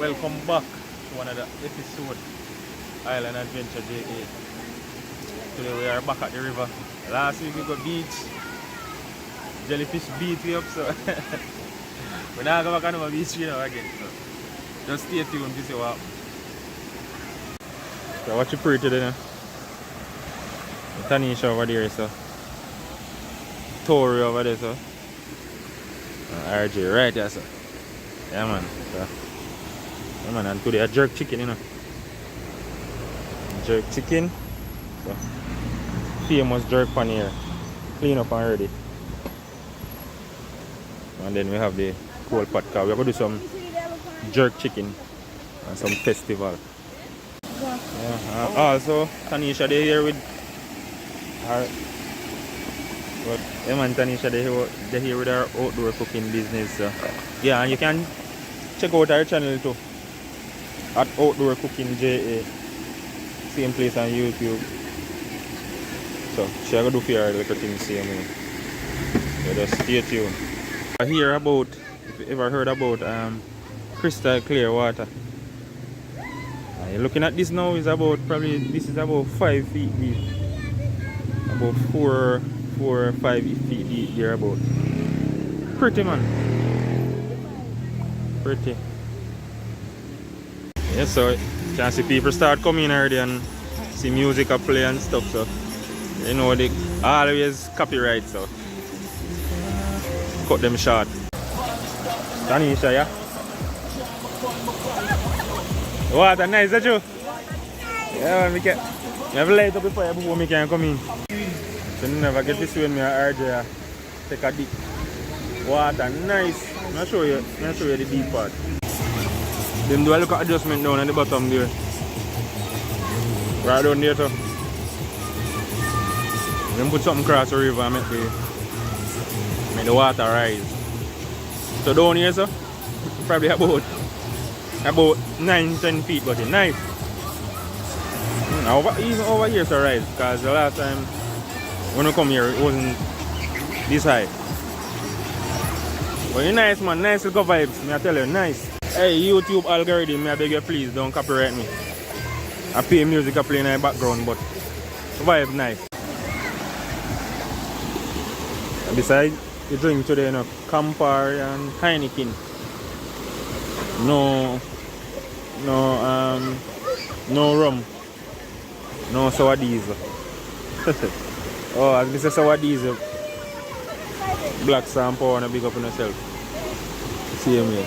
Welcome back to another episode Island Adventure JA. Today we are back at the river. Last week we got beach. Jellyfish beat me up, so we're not going back on the beach again. So just stay tuned to see what happens. So what you pray today now? Tanisha over there, so Tori over there, so RJ right there, so yeah man. So, yeah man, and today a jerk chicken, jerk chicken. So famous jerk pan here. Clean up and ready. And then we have the cold pot car. We're going to do some jerk chicken and some festival. Yeah. Also, Tanisha they here with her. But yeah man, Tanisha they here with our outdoor cooking business. So. Yeah, and you can check out our channel too at Outdoor Cooking JA. Same place on YouTube. So she gonna do for her little things same way. So just stay tuned. I hear about, if you ever heard about crystal clear water. You're looking at this now is about this is about 5 feet deep. About 4 or 5 feet deep there about. Pretty man. Pretty. Yeah, so you can see people start coming already and see music play and stuff, so you know they always copyright, so cut them short. Tanisha, yeah? Water nice, is that you? Yeah, man, I have light up before I can come in. So you never get this when me and RJ take a dip. Water nice. I'll show you the deep part. Them do a look at adjustment down at the bottom there. Right down there too. Then put something across the river and make the water rise. So down here, so probably about 9-10 feet, but it's nice. Even over here it's rise, because the last time when I come here it wasn't this high. But it's nice man, nice little vibes, I tell you, nice. Hey YouTube algorithm, I beg you please don't copyright me. I play music I play in the background, but the vibe nice. And besides the drink today, Campari and Heineken. No rum. No sour diesel. Oh, as this is sour diesel. Black sample and a big up on yourself. See me.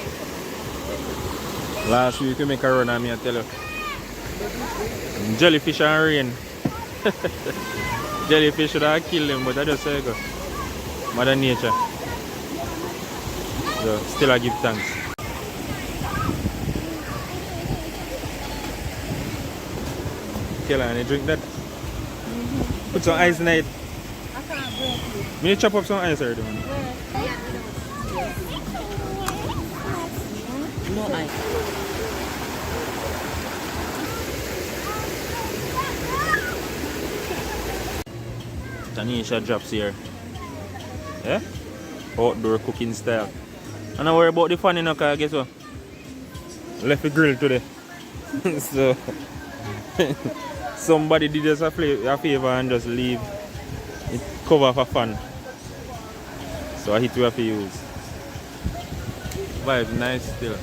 Last week you make a run on me, I tell you. Jellyfish and rain. Jellyfish should have killed them, but I just say go. Mother Nature. So still I give thanks. Kellan, you drink that? Put some ice in it. I can't drink it. Me chop up some ice already, man. No ice. Tanisha drops here. Yeah? Outdoor cooking style. And I worry about the fan, because guess what? Left the grill today. So somebody did us a favor and just leave it cover for fun. So I hit we have to use. Vibe nice still.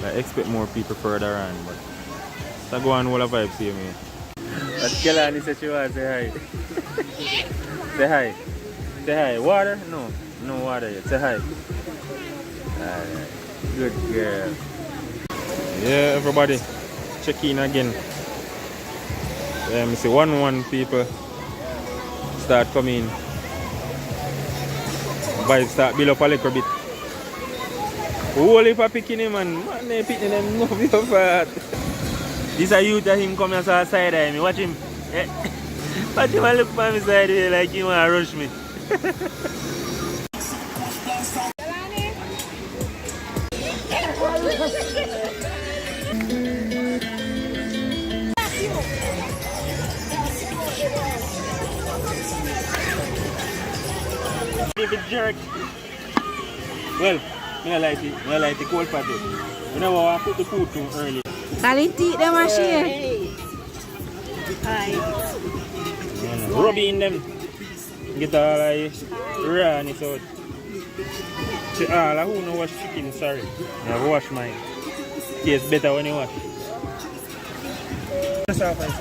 I expect more people further on, but so go on all the vibes here, me. But Kellan said she wants to say hi. Say hi. Say hi. Water? No water yet. Say hi. Alright. Good girl. Yeah, everybody. Check in again. I see one people start coming. Vibes start build up a little bit. Holy for picking him, man they picking them no be fat. This a youth of him come here so side eye me. Watch him. Watch him and look for me side here like he wanna rush me. Jerk. Well, I like the cold patty. You never want to cook the food too early. Can it eat them and share? Rub it in them. Get all like raw and it's out. See, all who know wash chicken, sorry. I have to wash mine. Tastes better when you wash. That's all fine.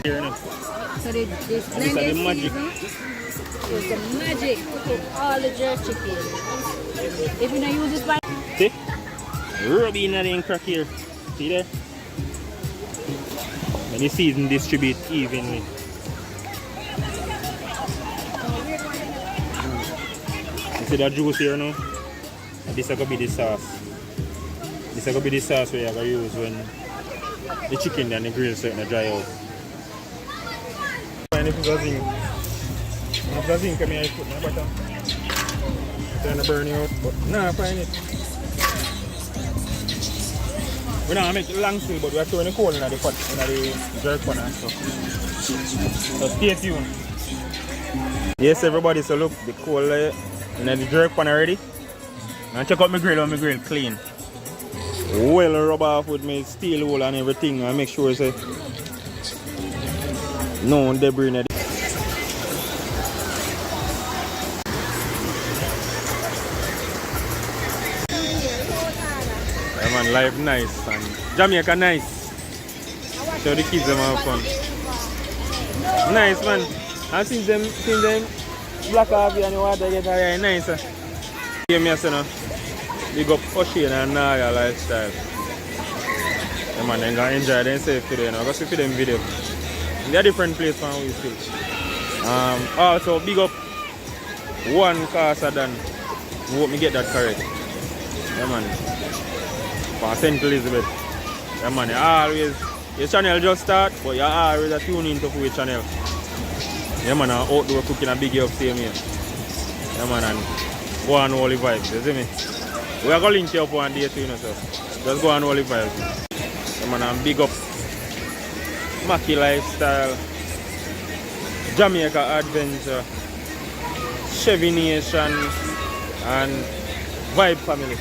Here now. So this This is the magic. It's the magic to cook all the jerk chicken. If you don't use this by See? Rub it in and crack here. See there? And the season distribute evenly. You see that juice here now? And this is going to be the sauce. This is going to be the sauce we are going to use when the chicken and the grill starting to dry out. And if it's a zinc, after zinc, I mean, I put my butter. Trying to burn it out, but no, I find it. We don't make it long still, but we are throwing the coal in the pot, in the jerk pan and stuff. So stay tuned. Yes, everybody, so look, the coal in the jerk pan already. And check out my grill, clean. Well rub off with my steel wool and everything, and make sure it's no debris in it. Yeah, man, life nice and Jamaica nice. Show the kids them have fun. Nice, man. And since them black coffee and the water get very nice. Give me a son. Big up Ocean and Naya lifestyle. Yeah, man, they're gonna enjoy themselves today. I'm gonna see for them video. They're a different place from we still. Also big up one Casa Dan. Hope me get that correct. Yeah, man. For St. Elizabeth. Yeah, man, you always your channel just start, but you always tune into your channel. Yeah, man, outdoor cooking a big up same here. Yeah, man, and go on all the vibes, you see me? We are going to link you up one day too, you know, so just go on all the vibes. Yeah, man, and big up Mackie Lifestyle, Jamaica Adventure, Chevy Nation, and Vibe Family.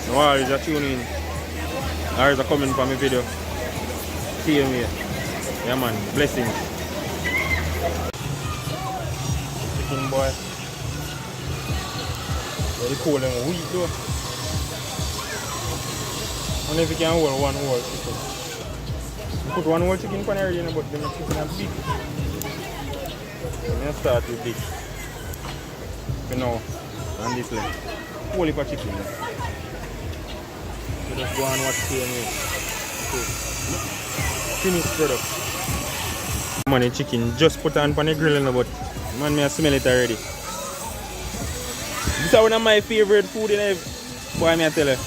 No worries, just tune in. Or is a comment for my video. See you here. Yeah, man, blessings. Chicken boy. Very cool and weak though. I wonder if you can hold one whole chicken. Put one whole chicken pan already, but the chicken are big. I'm going to start with this. You know, and this leg. Whole heap of chicken. So just go and watch the finished product. Man, the chicken just put on the grill, but man, I smell it already. This is one of my favorite food in life. Boy, I tell you.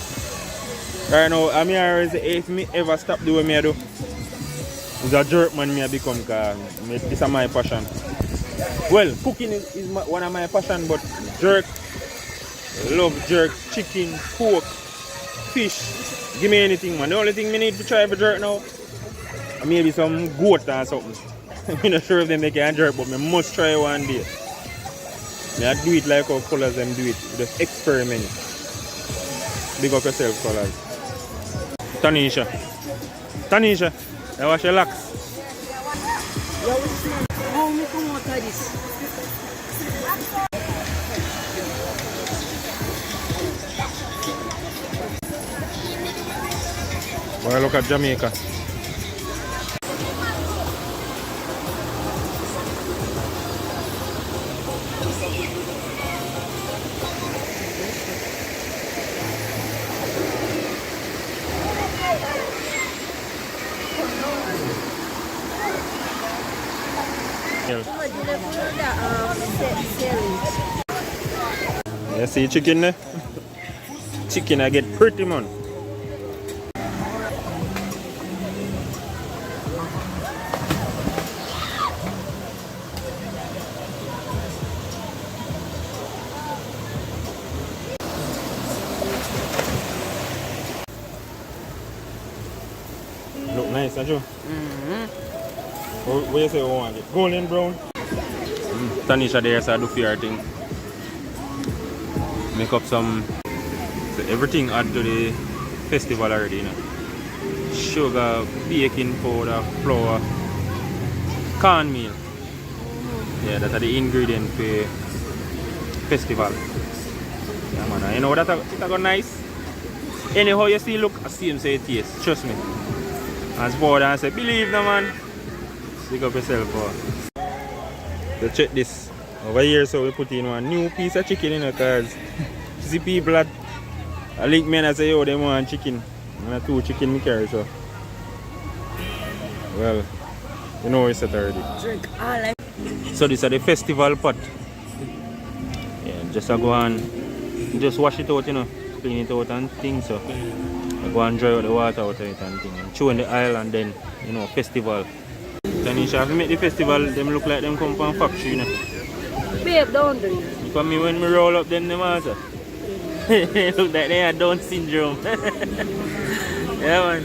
Right now, I always say if me ever stop doing what I do, it's a jerk man I become, because this is my passion. Well, cooking is one of my passion, but jerk, love jerk, chicken, pork, fish. Give me anything, man. The only thing I need to try for jerk now, maybe some goat or something. I'm not sure if they can jerk, but I must try one day. I do it like how colors them do it. Just experiment. Big up yourself, colors. Tanisha, you wash your locks. how me come out of this? Boy, look at Jamaica. You see chicken there? Chicken I get pretty, man. Look nice, don't you? What do you say you want it? Golden brown? Tanisha there, so I do fear thing. Make up some So everything add to the festival already, you know. Sugar, baking powder, flour, cornmeal. Yeah, that's the ingredient for festival. Yeah, man. And you know that it got nice. Anyhow you see look, I see him say it tastes. Trust me. As bored and say, believe no man. Pick up yourself. So check this. Over here, so we put in one new piece of chicken in it, because see people that link me and say, yo, they want chicken. And 2 chicken me carry, so. Well, you know it's already. Drink all like. So this is the festival pot. Yeah, just go and just wash it out, you know. Clean it out and things, so. I go and dry out the water out of it and things. And chew in the oil and then, you know, festival. Tanisha, if you make the festival, them look like them come from factory, you know. Babe, don't do it. Because me when me roll up then them also. Look like they had Down syndrome. Yeah man.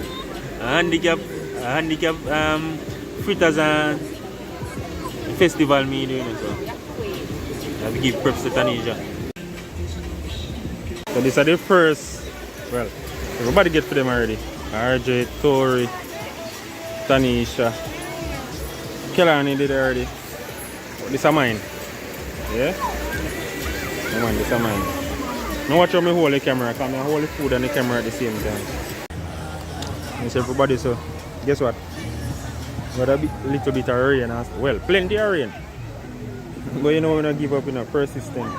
A handicap fritters and festival me doing it, so I have to give props to Tanisha. So this is the first, well, everybody get for them already. RJ, Tori, Tanisha. Kelani did it already. But this is mine. Yeah? Come on, this is mine. Now watch how me hold the camera, because I hold the food and the camera at the same time. It's everybody, so guess what? Got a little bit of rain. Well, plenty of rain. But you know, we're not give up, you know, persistent.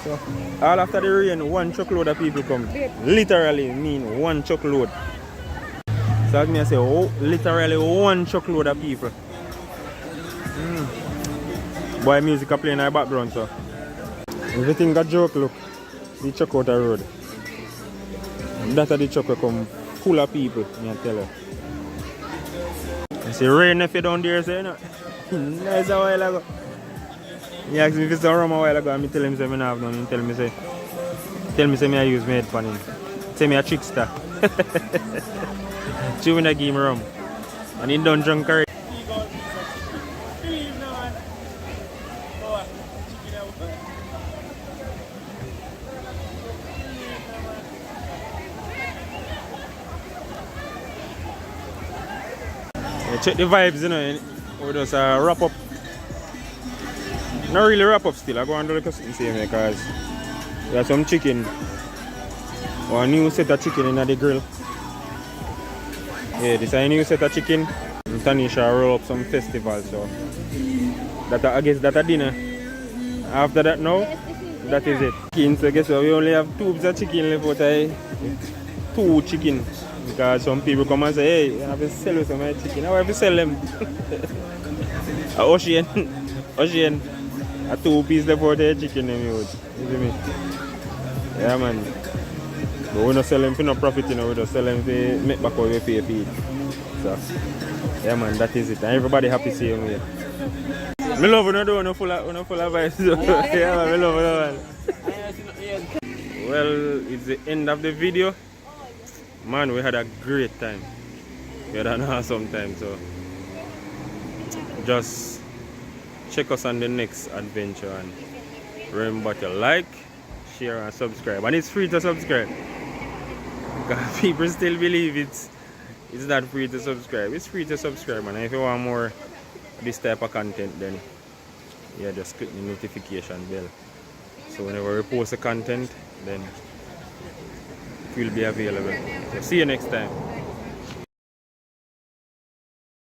So, all after the rain, 1 truckload of people come. Literally mean 1 truckload. So as me I say, oh, literally 1 truckload of people. Boy, music are playing in the background, so everything got joke. Look, the truck out the road. That's the truck will come full of people, I tell you. You see rain if you down there, say, you know. That's a while ago. He asked me if it's a rum a while ago, and I tell him say I don't have none. He tell me say I use my headphone. Say me a trickster. She when I give me rum. And he done drunk already. Check the vibes, you know, we just wrap up. Not really wrap up still, I go and do the custom same because there's some chicken or a new set of chicken in the grill. Yeah, this is a new set of chicken. And Tanisha roll up some festival, so that I guess that's a dinner. After that now, that is it. Chicken, so guess what, we only have 2 pieces of chicken left out of 2 chicken. Because some people come and say, hey, I have to sell you some of my chicken. I have to sell them. Ocean, a 2 pieces left out of the chicken. You see me? Yeah, man. But we don't sell them for no profit, you know. We just sell them to make back what we pay for it. So, yeah, man, that is it. And everybody happy to see you here. I love when you do, full of vibes. Yeah, man, I love it. Well, it's the end of the video. Man, we had a great time. We had an awesome time, so just check us on the next adventure and remember to like, share and subscribe. And it's free to subscribe. Because people still believe it's not free to subscribe. It's free to subscribe, and if you want more this type of content, then yeah, just click the notification bell. So whenever we post the content, then it will be available. So see you next time.